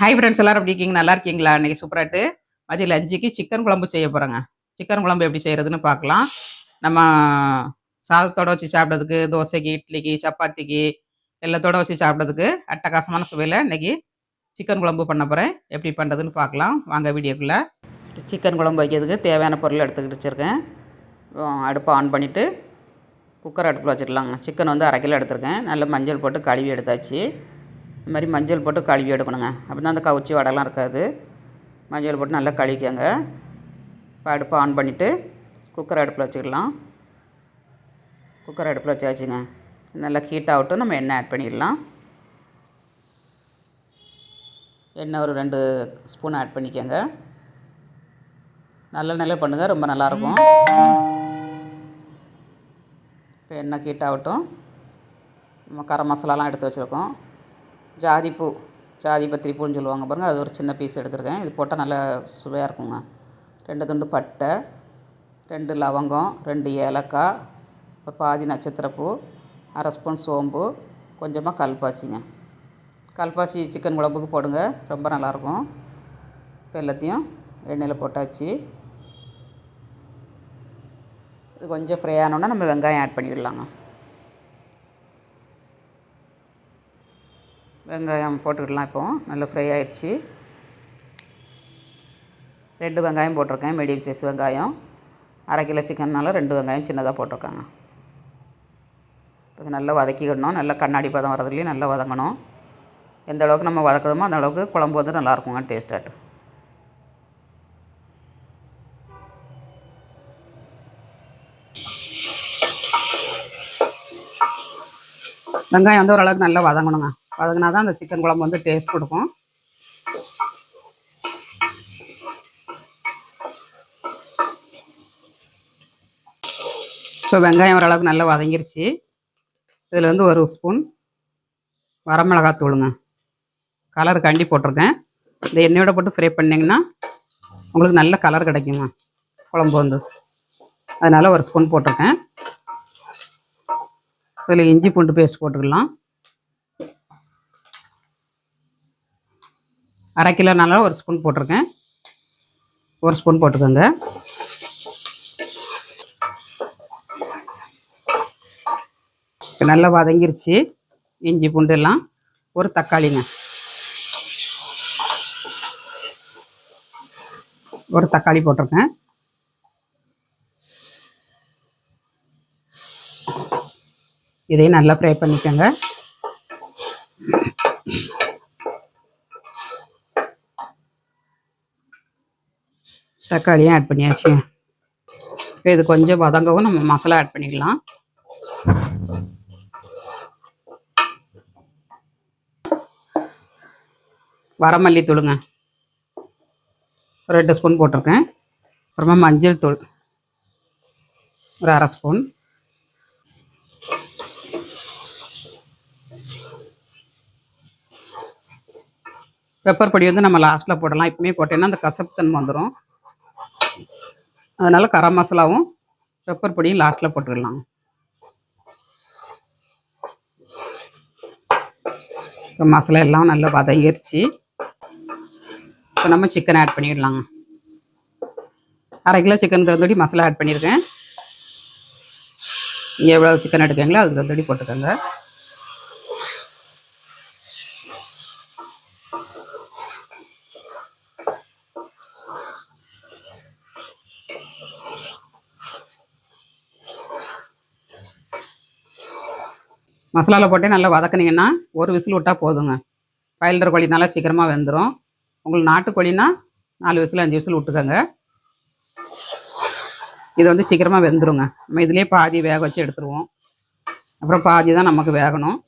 Hi friends, எல்லாரும் எப்படி இருக்கீங்க? நல்லா இருக்கீங்களா? இன்னைக்கு சூப்பராட்டு மதிய லஞ்சுக்கு சிக்கன் குழம்பு செய்ய போகிறேங்க. சிக்கன் குழம்பு எப்படி செய்கிறதுன்னு பார்க்கலாம். நம்ம சாதத்தோட வச்சு சாப்பிட்றதுக்கு, தோசைக்கு, இட்லிக்கு, சப்பாத்திக்கு எல்லாத்தோட வச்சு சாப்பிட்றதுக்கு அட்டகாசமான சுவையில் இன்னைக்கு சிக்கன் குழம்பு பண்ண போகிறேன். எப்படி பண்ணுறதுன்னு பார்க்கலாம் வாங்க வீடியோக்குள்ளே. சிக்கன் குழம்பு வைக்கிறதுக்கு தேவையான பொருள் எடுத்துக்கிட்டு வச்சுருக்கேன். அடுப்பை ஆன் பண்ணிவிட்டு குக்கர் அடுப்பில் வச்சுக்கலாங்க. சிக்கன் வந்து 1/2 கிலோ எடுத்துருக்கேன். நல்லா மஞ்சள் போட்டு கழுவி எடுத்தாச்சு. இந்த மாதிரி மஞ்சள் போட்டு கழுவி எடுக்கணுங்க. அப்போ தான் அந்த கவுச்சி வடைலாம் இருக்காது. மஞ்சள் போட்டு நல்லா கழுவிக்கங்க. இப்போ அடுப்பை ஆன் பண்ணிவிட்டு குக்கர் அடுப்பில் வச்சுக்கலாம். குக்கர் அடுப்பில் வச்சாச்சுங்க. நல்லா ஹீட் ஆகட்டும். நம்ம எண்ணெய் ஆட் பண்ணிடலாம். எண்ணெய் ஒரு 2 ஸ்பூன் ஆட் பண்ணிக்கோங்க. நல்ல பண்ணுங்கள், ரொம்ப நல்லாயிருக்கும். இப்போ எண்ணெய் ஹீட் ஆகட்டும். நம்ம கரம் மசாலாலாம் எடுத்து வச்சுருக்கோம். ஜாதிப்பூ, ஜாதி பத்திரி பூன்னு சொல்லுவாங்க பாருங்கள், அது ஒரு சின்ன பீஸ் எடுத்துருக்கேன். இது போட்டால் நல்லா சுவையாக இருக்குங்க. 2 துண்டு பட்டை, 2 லவங்கம், 2 ஏலக்காய், ஒரு பாதி நட்சத்திரப்பூ, 1/2 ஸ்பூன் சோம்பு, கொஞ்சமாக கல்பாசிங்க. கல்பாசி சிக்கன் குழம்புக்கு போடுங்க, ரொம்ப நல்லாயிருக்கும். இப்போ எல்லாத்தையும் எண்ணெயில் போட்டாச்சு. இது கொஞ்சம் ஃப்ரை ஆனோன்னா நம்ம வெங்காயம் ஆட் பண்ணிவிடலாங்க. வெங்காயம் போட்டுக்கிடலாம். இப்போது நல்லா ஃப்ரை ஆயிடுச்சு. 2 வெங்காயம் போட்டிருக்கேன், மீடியம் சைஸ் வெங்காயம். 1/2 கிலோ சிக்கன்னால 2 வெங்காயம் சின்னதாக போட்டிருக்காங்க. இப்போ நல்லா வதக்கிக்கிடணும். நல்லா கண்ணாடி பதம் வரதுலேயும் நல்லா வதங்கணும். எந்த அளவுக்கு நம்ம வதக்குறோமோ அந்த அளவுக்கு குழம்பு வந்து நல்லாயிருக்குங்க, டேஸ்ட்டாட்டு. வெங்காயம் வந்து ஓரளவுக்கு நல்லா வதங்கணுங்க. வதங்கினா தான் அந்த சிக்கன் குழம்பு வந்து டேஸ்ட் கொடுக்கும். இப்போ வெங்காயம் ஓரளவுக்கு நல்லா வதங்கிருச்சு. இதில் வந்து 1 ஸ்பூன் வரமிளகாத்தூளுங்க. கலர் கண்டி போட்டிருக்கேன். இந்த எண்ணெயோட போட்டு ஃப்ரை பண்ணிங்கன்னா உங்களுக்கு நல்ல கலர் கிடைக்குங்க குழம்பு வந்து. அதனால் 1 ஸ்பூன் போட்டிருக்கேன். இதில் இஞ்சி பூண்டு பேஸ்ட் போட்டுக்கலாம். 1/2 கிலோனால 1 ஸ்பூன் போட்டிருக்கேன். 1 ஸ்பூன் போட்டுக்கோங்க. இப்போ நல்லா வதங்கிருச்சு இஞ்சி பூண்டு எல்லாம். ஒரு தக்காளிங்க, ஒரு தக்காளி போட்டிருக்கேன். இதையும் நல்லா ஃப்ரை பண்ணிக்கோங்க. தக்காளியும் ஆட் பண்ணியாச்சு. இப்போ இது கொஞ்சம் வதங்கவும் நம்ம மசாலா ஆட் பண்ணிக்கலாம். வரமல்லி தூளுங்க, ஒரு 2 ஸ்பூன் போட்டிருக்கேன். அப்புறமா மஞ்சள் தூள் ஒரு 1/2 ஸ்பூன். பெப்பர் பொடி வந்து நம்ம லாஸ்ட்டில் போடலாம். இப்போமே போட்டேன்னா அந்த கசப்பு தன்மை வந்துடும். அதனால் கரம் மசாலாவும் பெப்பர் பொடியும் லாஸ்ட்டில் போட்டுடலாம். இப்போ மசாலா எல்லாம் நல்லா வதங்கிருச்சு. இப்போ நம்ம சிக்கன் ஆட் பண்ணிடலாங்க. 1/2 கிலோ சிக்கன் தகுந்தபடி மசாலா ஆட் பண்ணியிருக்கேன். நீங்கள் எவ்வளோ சிக்கன் எடுக்கீங்களோ அதுக்கு தகுந்தபடி போட்டுக்கோங்க. மசாலாவில் போட்டு நல்லா வதக்குனீங்கன்னா 1 விசில் விட்டால் போதுங்க. பாய்லர் கோழினால சீக்கிரமாக வெந்துடும். உங்களுக்கு நாட்டுக்கோழினா 4 விசில் 5 விசில் விட்டுக்கோங்க. இது வந்து சீக்கிரமாக வெந்துருங்க. நம்ம இதிலே பாதி வேக வச்சு எடுத்துருவோம். அப்புறம் பாதி தான் நமக்கு வேகணும்.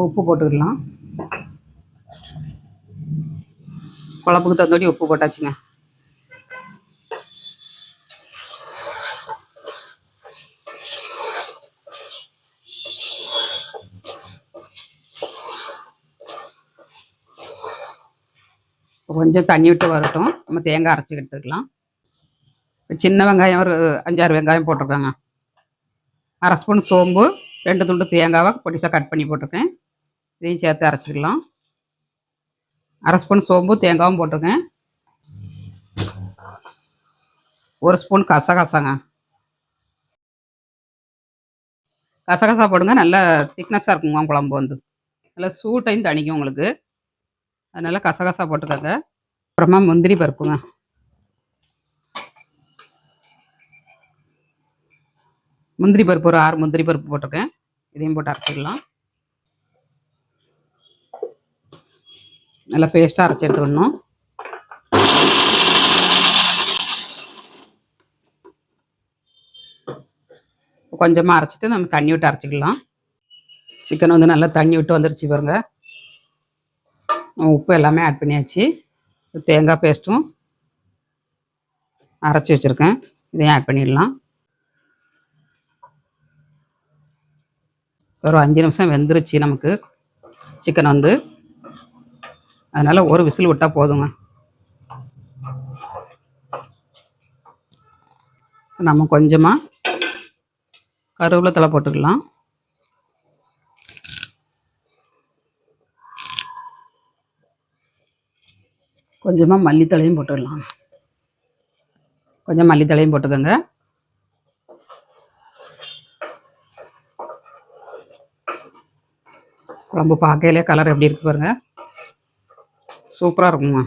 உப்பு போட்டுக்கலாம். குழம்புக்கு தகுந்தபடி உப்பு போட்டாச்சுங்க. கொஞ்சம் தண்ணி விட்டு வரட்டும். நம்ம தேங்காய் அரைச்சி எடுத்துக்கலாம். சின்ன வெங்காயம் ஒரு 5-6 வெங்காயம் போட்டிருக்காங்க. 1/2 ஸ்பூன் சோம்பு, 2 துண்டு தேங்காவை பொடிசாக கட் பண்ணி போட்டிருக்கேன். இதையும் சேர்த்து அரைச்சிக்கலாம். 1/2 ஸ்பூன் சோம்பு தேங்காவும் போட்டிருக்கேன். 1 ஸ்பூன் கசகசாங்க. கசகசா போடுங்க, நல்லா திக்னஸாக இருக்குங்க குழம்பு வந்து. நல்லா சூட்டையும் தணிக்கும் உங்களுக்கு. அதனால் கசகசா போட்டுக்கோங்க. அப்புறமா முந்திரி பருப்புங்க. முந்திரி பருப்பு ஒரு 6 முந்திரி பருப்பு போட்டிருக்கேன். இதையும் போட்டு அரைச்சிக்கலாம். நல்லா பேஸ்ட்டாக அரைச்சி எடுத்துக்கணும். கொஞ்சமாக அரைச்சிட்டு நம்ம தண்ணி விட்டு அரைச்சிக்கலாம். சிக்கன் வந்து நல்லா தண்ணி விட்டு வந்துருச்சு பாருங்க. உப்பு எல்லாமே ஆட் பண்ணியாச்சு. தேங்காய் பேஸ்ட்டும் அரைச்சி வச்சுருக்கேன், இதையும் ஆட் பண்ணிடலாம். ஒரு 5 நிமிஷம் வெந்துருச்சு நமக்கு சிக்கன் வந்து. அதனால் ஒரு விசில் விட்டால் போதுங்க. நம்ம கொஞ்சமாக கருவேப்பிலை தழை போட்டுக்கலாம். கொஞ்சமாக மல்லித்தழையும் போட்டுடலாம். கொஞ்சம் மல்லித்தழையும் போட்டுக்கோங்க. குழம்பு பார்க்கையிலே கலர் எப்படி இருக்கு பாருங்க, சூப்பராக இருக்குங்க.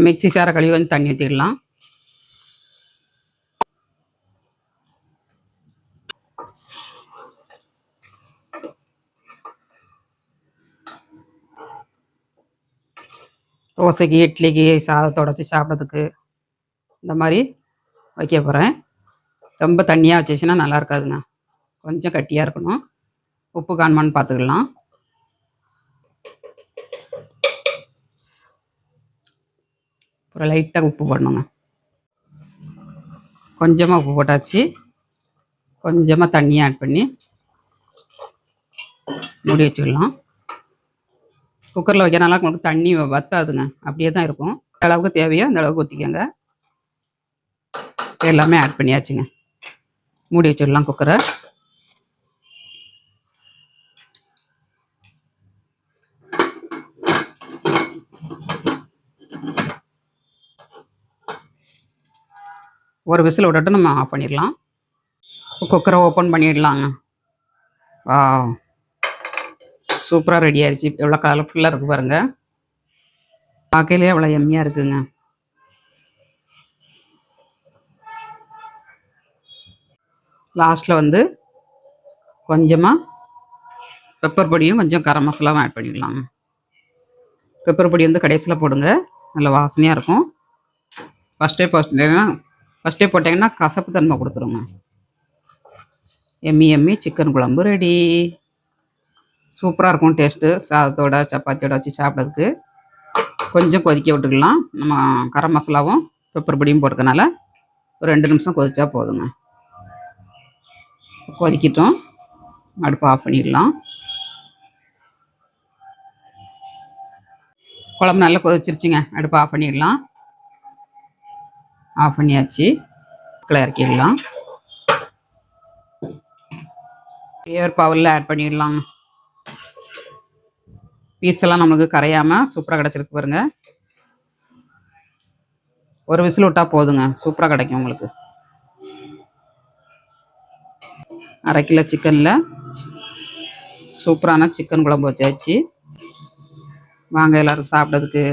மிக்ஸி சாரை கழுவி கொஞ்சம் தண்ணி ஊற்றிடலாம். தோசைக்கு இட்லிக்கு சாதத்தோட வச்சு சாப்பிட்றதுக்கு இந்த மாதிரி வைக்க போகிறேன். ரொம்ப தண்ணியாக வச்சிச்சுன்னா நல்லா இருக்காதுங்க, கொஞ்சம் கட்டியாக இருக்கணும். உப்பு காணுமான்னு பார்த்துக்கலாம். அப்புறம் லைட்டாக உப்பு போடணுங்க. கொஞ்சமாக உப்பு போட்டாச்சு. கொஞ்சமாக தண்ணியை ஆட் பண்ணி மூடி வச்சுக்கலாம். குக்கரில் வைக்கிறனால உங்களுக்கு தண்ணி வற்றாதுங்க, அப்படியே தான் இருக்கும். அளவுக்கு தேவையோ அந்த அளவுக்கு ஊற்றிக்கோங்க. எல்லாமே ஆட் பண்ணியாச்சுங்க. மூடி வச்சிடலாம் குக்கரை. ஒரு விசில் விட்டுட்டு நம்ம ஆஃப் பண்ணிடலாம். குக்கரை ஓப்பன் பண்ணிடலாங்க. வா, சூப்பராக ரெடி ஆயிடுச்சு. எவ்வளோ கலர்ஃபுல்லாக இருக்குது பாருங்கள், பார்க்கையிலே எவ்வளோ எம்மியாக இருக்குங்க. லாஸ்ட்டில் வந்து கொஞ்சமாக பெப்பர் பொடியும் கொஞ்சம் கரம் மசாலாவும் ஆட் பண்ணிக்கலாங்க. பெப்பர் பொடி வந்து கடைசியில் போடுங்க, நல்ல வாசனையாக இருக்கும். ஃபஸ்ட்டே போட்டிங்கன்னா கசப்பு தன்மை கொடுத்துருங்க. எம்மி எம்மி சிக்கன் குழம்பு ரெடி. சூப்பராக இருக்கும் டேஸ்ட்டு. சாதத்தோட சப்பாத்தியோட வச்சு சாப்பிட்றதுக்கு. கொஞ்சம் கொதிக்க விட்டுக்கலாம். நம்ம கரம் மசாலாவும் பெப்பர் பொடியும் போட்டுக்கனால ஒரு 2 நிமிஷம் கொதிச்சா போதுங்க. கொதிக்கட்டும், அடுப்பு ஆஃப் பண்ணிடலாம். குழம்பு நல்லா கொதிச்சிருச்சுங்க, அடுப்பு ஆஃப் பண்ணிடலாம். ஆஃப் பண்ணியாச்சு. இறக்கிடலாம். ஒரு பவுலில் ஆட் பண்ணிடலாங்க. பீஸெல்லாம் நம்மளுக்கு கரையாமல் சூப்பராக கிடச்சிருக்கு பாருங்க. ஒரு விசில் விட்டால் போதுங்க, சூப்பராக கிடைக்கும் உங்களுக்கு. 1/2 கிலோ சிக்கனில் சூப்பரான சிக்கன் குழம்பு வச்சாச்சு. வாங்க எல்லோரும் சாப்பிட்றதுக்கு.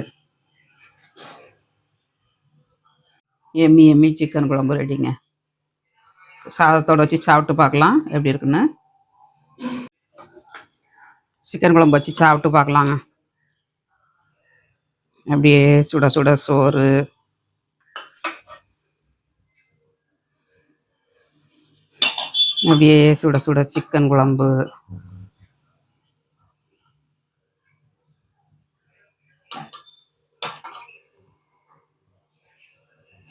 எம்மி எம்மி சிக்கன் குழம்பு ரெடிங்க. சாதத்தோடு வச்சு சாப்பிட்டு பார்க்கலாம் எப்படி இருக்குன்னு. சிக்கன் குழம்பு வச்சு சாப்பிட்டு பார்க்கலாங்க. அப்படியே சுட சுட சோறு, அப்படியே சுட சுட சிக்கன் குழம்பு.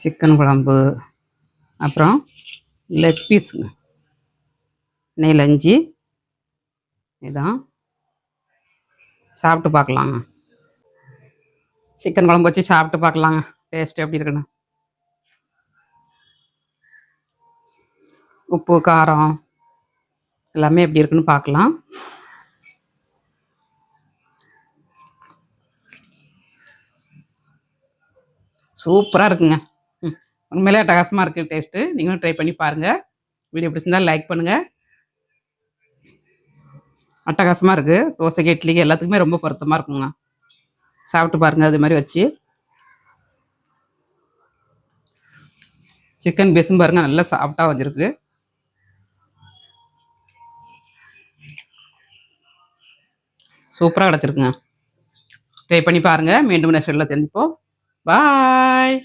சிக்கன் குழம்பு, அப்புறம் லெக் பீஸுங்க, நெய்லஞ்சி. இதான் சாப்பிட்டு பார்க்கலாங்க. சிக்கன் குழம்பு வச்சு சாப்பிட்டு பார்க்கலாங்க, டேஸ்ட் எப்படி இருக்குன்னு. உப்பு காரம் எல்லாமே எப்படி இருக்குன்னு பார்க்கலாம். சூப்பராக இருக்குங்க. உண்மையிலே அட்டகாசமாக இருக்குது டேஸ்ட்டு. நீங்களும் ட்ரை பண்ணி பாருங்கள். வீடியோ பிடிச்சிருந்தால் லைக் பண்ணுங்கள். அட்டகாசமாக இருக்குது. தோசைக்கு இட்லிக்கு எல்லாத்துக்குமே ரொம்ப பொருத்தமாக இருக்குங்க. சாப்பிட்டு பாருங்கள் அது மாதிரி வச்சு. சிக்கன் பீஸும் பாருங்கள் நல்லா சாஃப்டாக வந்திருக்கு. சூப்பராக கிடச்சிருக்குங்க. ட்ரை பண்ணி பாருங்கள். மீண்டும் நெக்ஸ்ட் வீடியோவில் சந்திப்போம். பாய்.